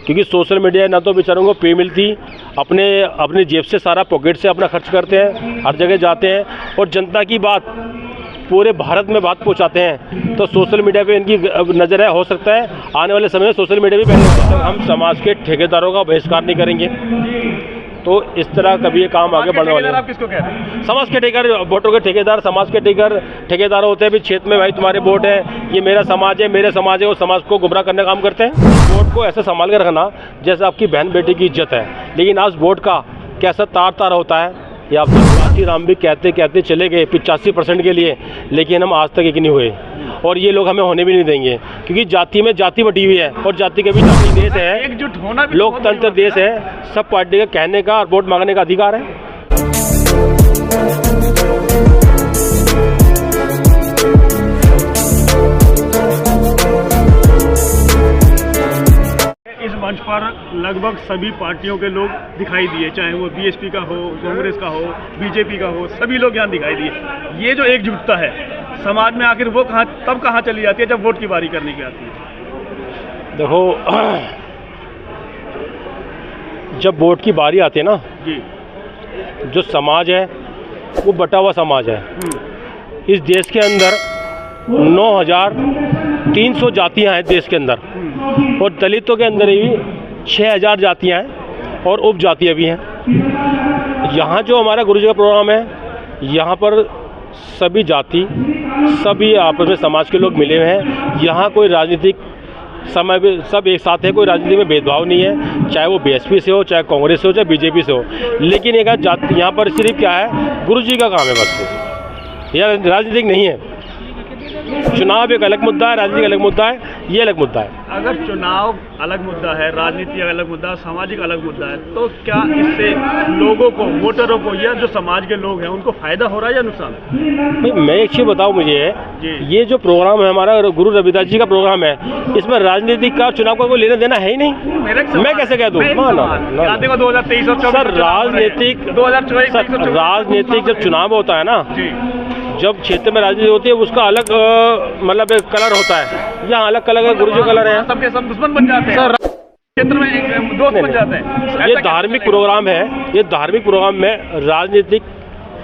क्योंकि social media ना तो बेचारों को पे मिलती, अपने जेब से सारा पॉकेट से अपना खर्च करते हैं, हर जगह जाते हैं और जनता की बात पूरे भारत में बात पहुंचाते हैं। तो सोशल मीडिया पे इनकी नज़र है, हो सकता है आने वाले समय में सोशल मीडिया भी पहले हम समाज के ठेकेदारों का बहिष्कार नहीं करेंगे तो इस तरह कभी ये काम आगे बढ़ने वाले हैं। आप किसको कह रहे हैं? समाज के ठेकेदार, वोटों के ठेकेदार, समाज के ठेकेदार होते हैं। भी क्षेत्र में भाई तुम्हारे वोट है, ये मेरा समाज है, मेरे समाज है, वो समाज को गुमराह करने का काम करते हैं। वोट को ऐसे संभाल कर रखना जैसे आपकी बहन बेटी की इज्जत है, लेकिन आज वोट का कैसा तार होता है ये आप काशी राम भी कहते चले गए 85% के लिए, लेकिन हम आज तक एक नहीं हुए और ये लोग हमें होने भी नहीं देंगे क्योंकि जाति में जाति बटी हुई है और जाति का भी जाति देश है, एकजुट होना भी लोकतंत्र देश है, सब पार्टी का कहने का और वोट मांगने का अधिकार है। इस मंच पर लगभग सभी पार्टियों के लोग दिखाई दिए, चाहे वो बीएसपी का हो, कांग्रेस का हो, बीजेपी का हो, सभी लोग यहाँ दिखाई दिए। ये जो एकजुटता है समाज में, आखिर वो कहाँ चली जाती है जब वोट की बारी करने की आती है? देखो, जब वोट की बारी आती है ना जी, जो समाज है वो बटा हुआ समाज है। इस देश के अंदर 9,300 जातियां हैं देश के अंदर और दलितों के अंदर ही 6,000 जातियां हैं और उपजातियां भी हैं। यहाँ जो हमारा गुरुजी का प्रोग्राम है, यहाँ पर सभी जाति, सभी आपस में समाज के लोग मिले हुए हैं। यहाँ कोई राजनीतिक समय में सब एक साथ है, कोई राजनीति में भेदभाव नहीं है, चाहे वो बीएसपी से हो, चाहे कांग्रेस से हो, चाहे बीजेपी से हो। लेकिन एक जाति यहाँ पर सिर्फ क्या है, गुरुजी का काम है बस, यह राजनीतिक नहीं है। चुनाव एक अलग मुद्दा है, राजनीति अलग मुद्दा है, ये अलग मुद्दा है। अगर चुनाव अलग मुद्दा है, राजनीति अलग मुद्दा है, सामाजिक अलग मुद्दा है, तो क्या इससे लोगों को, वोटरों को या जो समाज के लोग हैं उनको फायदा हो रहा है या नुकसान? भाई मैं एक चीज़ बताऊँ, मुझे ये जो प्रोग्राम है हमारा गुरु रविदास जी का प्रोग्राम है, इसमें राजनीतिक का चुनाव का कोई लेना देना है ही नहीं। मैं कैसे कह दूँ? सर राजनीतिक जब चुनाव होता है ना, जब क्षेत्र में राजनीति होती है उसका अलग मतलब एक कलर होता है, यहाँ अलग कलर का गुरुजी कलर है, सबके सब दुश्मन बन जाते हैं सर, क्षेत्र में एक दोस्त बन जाते हैं। ये धार्मिक प्रोग्राम है, ये धार्मिक प्रोग्राम में राजनीतिक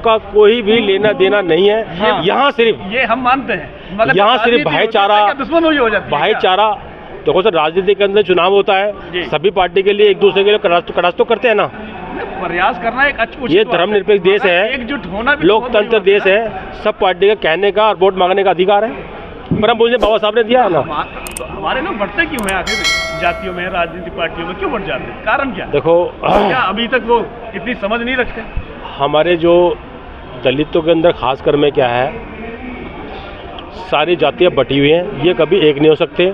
का कोई भी लेना देना नहीं है। हाँ। यहाँ सिर्फ ये हम मानते हैं, मतलब यहाँ सिर्फ भाईचारा, दुश्मन हो जाता है भाईचारा। देखो सर, राजनीति के अंदर चुनाव होता है, सभी पार्टी के लिए एक दूसरे के लिए कटाक्ष तो करते हैं ना, प्रयास करना एक अच्छा। ये धर्मनिरपेक्ष देश है, एकजुट होना भी लोकतंत्र देश है, सब पार्टी का कहने का और वोट मांगने का अधिकार है। पर हम मुझे बाबा साहब ने दिया है ना। तो हमारे लोग बढ़ते क्यों हैं आखिर जातियों में, राजनीतिक पार्टियों में क्यों बढ़ जाते हैं? कारण क्या? देखो, क्या अभी तक वो इतनी समझ नहीं रखते? हमारे जो दलितों के अंदर खासकर में क्या है, सारी जातियाँ बटी हुई हैं, ये कभी एक नहीं हो सकते।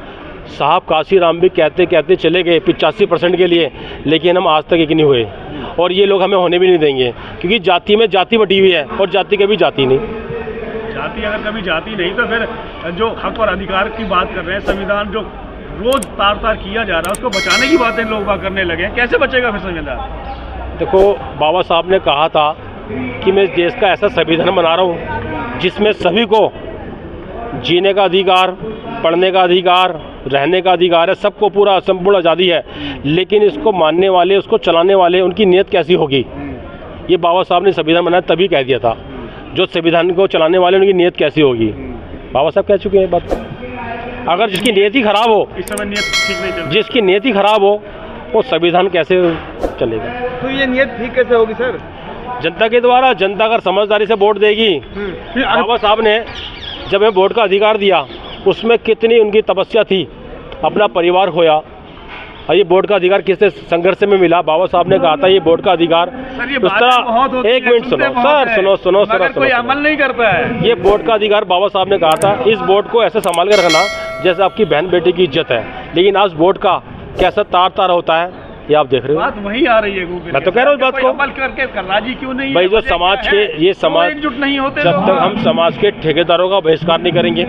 साहब काशी राम भी कहते चले गए 85% के लिए, लेकिन हम आज तक एक नहीं हुए और ये लोग हमें होने भी नहीं देंगे क्योंकि जाति में जाति बटी हुई है और जाति कभी जाति नहीं। जाति अगर कभी जाति नहीं तो फिर जो हक और अधिकार की बात कर रहे हैं, संविधान जो रोज तार किया जा रहा है, उसको बचाने की बातें लोग बात करने लगे, कैसे बचेगा फिर संविधान? देखो, बाबा साहब ने कहा था कि मैं इस देश का ऐसा संविधान बना रहा हूँ जिसमें सभी को जीने का अधिकार, पढ़ने का अधिकार, रहने का अधिकार है, सबको पूरा संपूर्ण आज़ादी है। लेकिन इसको मानने वाले, उसको चलाने वाले, उनकी नीयत कैसी होगी, ये बाबा साहब ने संविधान बनाया तभी कह दिया था। जो संविधान को चलाने वाले उनकी नीयत कैसी होगी, बाबा साहब कह चुके हैं बात। अगर जिसकी नीयत ही खराब हो, इस समय नीयत ठीक नहीं चल, जिसकी नीयत ही खराब हो, वो संविधान कैसे चलेगा? तो ये नीयत ठीक कैसे होगी सर? जनता के द्वारा। जनता अगर समझदारी से वोट देगी। बाबा साहब ने जब हमें वोट का अधिकार दिया, उसमें कितनी उनकी तपस्या थी, अपना परिवार खोया और ये वोट का अधिकार किससे संघर्ष में मिला। बाबा साहब ने कहा था ये वोट का अधिकार उस तरह। एक मिनट सुनो सर, सुनो कोई अमल नहीं करता है। ये वोट का अधिकार बाबा साहब ने कहा था, इस वोट को ऐसे संभाल कर रखना जैसे आपकी बहन बेटी की इज्जत है, लेकिन आज वोट का कैसा तार होता है ये आप देख रहे हो। बात वही आ रही है, मैं तो कह रहा हूँ बात को अमल करके राजी क्यों नहीं भाई। जो समाज के, ये समाज एकजुट नहीं होते, जब तक हम समाज के ठेकेदारों का बहिष्कार नहीं करेंगे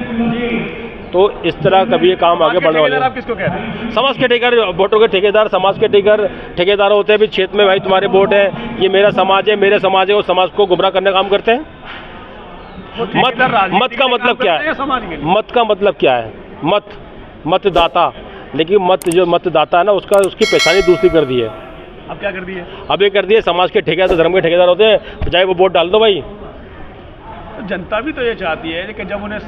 तो इस तरह कभी ये काम आगे बढ़ने वाले हैं। आप किसको कह रहे हैं? समाज के ठेकेदार, वोटों के ठेकेदार, समाज के ठेकेदार होते हैं। भी क्षेत्र में भाई तुम्हारे वोट है, ये मेरा समाज है, मेरे समाज है, वो समाज को गुमराह करने का काम करते हैं। मत का मतलब क्या है? मत का मतलब क्या है? मतदाता लेकिन जो मतदाता है ना उसकी पहचान ही दूसरी कर दी है। अब क्या कर दिए? अब ये कर दिए समाज के ठेकेदार, धर्म के ठेकेदार होते हैं, बजाय वो वोट डाल दो भाई। तो जनता भी तो ये चाहती है कि जब उन्हें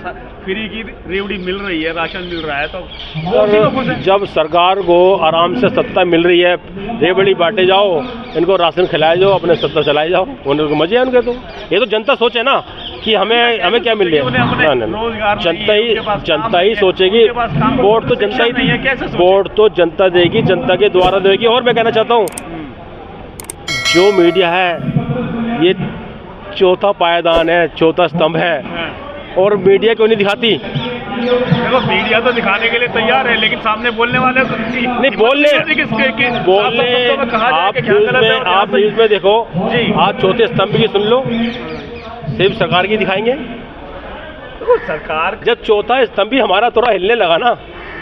फ्री की रेवड़ी मिल रही है, राशन मिल रहा है, तो वो उसी में खुश हैं। जब सरकार को आराम से सत्ता मिल रही है, रेवड़ी बांटे जाओ, इनको राशन खिलाए जाओ, अपने सत्ता चलाए जाओ, उनको मजे हैं उनके। तो ये तो जनता सोचे ना कि हमें क्या मिल रहा है। जनता ही सोचेगी, वोट तो जनता देगी, जनता के द्वारा देगी। और मैं कहना चाहता हूँ, जो मीडिया है ये चौथा पायदान है, चौथा स्तंभ है, और मीडिया क्यों नहीं दिखाती? देखो मीडिया तो दिखाने के लिए तैयार है, लेकिन सामने बोलने वाले नहीं बोलने आप न्यूज़ में देखो जी। आज चौथे स्तंभ की सुन लो, सिर्फ सरकार की दिखाएंगे। देखो सरकार जब चौथा स्तंभ भी हमारा थोड़ा हिलने लगा ना,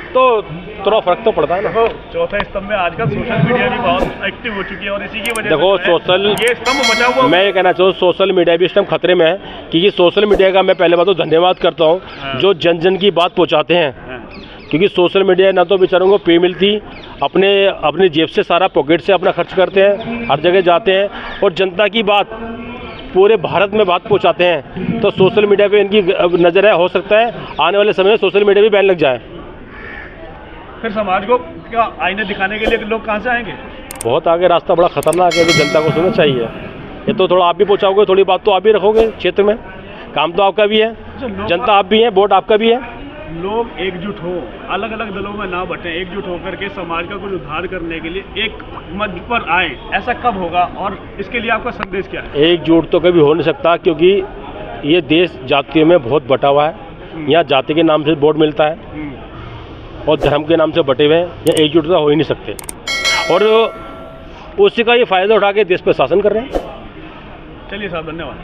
तो थोड़ा फर्क तो पड़ता है ना। देखो चौथा स्तंभ में आजकल सोशल मीडिया भी बहुत एक्टिव हो चुकी है, और इसी की वजह देखो ये स्तंभ बचा हुआ। मैं ये कहना चाहूँ, सोशल मीडिया भी इस टाइम खतरे में है, क्योंकि सोशल मीडिया का मैं पहले बात तो धन्यवाद करता हूँ जो जन जन की बात पहुँचाते हैं। क्योंकि सोशल मीडिया ना तो बेचारों को पे मिलती, अपनी जेब से सारा पॉकेट से अपना खर्च करते हैं, हर जगह जाते हैं, और जनता की बात पूरे भारत में बात पहुंचाते हैं। तो सोशल मीडिया पे इनकी नज़र है, हो सकता है आने वाले समय में सोशल मीडिया भी बैन लग जाए। फिर समाज को क्या आईने दिखाने के लिए लोग कहाँ से आएंगे? बहुत आगे रास्ता बड़ा खतरनाक है, तो जनता को सुनना चाहिए। ये तो थोड़ा आप भी पहुँचाओगे, थोड़ी बात तो आप भी रखोगे क्षेत्र में, काम तो आपका भी है, जनता आप भी है, वोट आपका भी है। लोग एकजुट हो, अलग अलग दलों में ना बटें, एकजुट होकर के समाज का कुछ उद्धार करने के लिए एक मंच पर आए, ऐसा कब होगा और इसके लिए आपका संदेश क्या है? एकजुट तो कभी हो नहीं सकता, क्योंकि ये देश जातियों में बहुत बटा हुआ है। यहाँ जाति के नाम से वोट मिलता है और धर्म के नाम से बटे हुए हैं, ये एकजुटता हो ही नहीं सकते, और उसी का ये फ़ायदा उठा के देश पर शासन कर रहे हैं। चलिए साहब, धन्यवाद।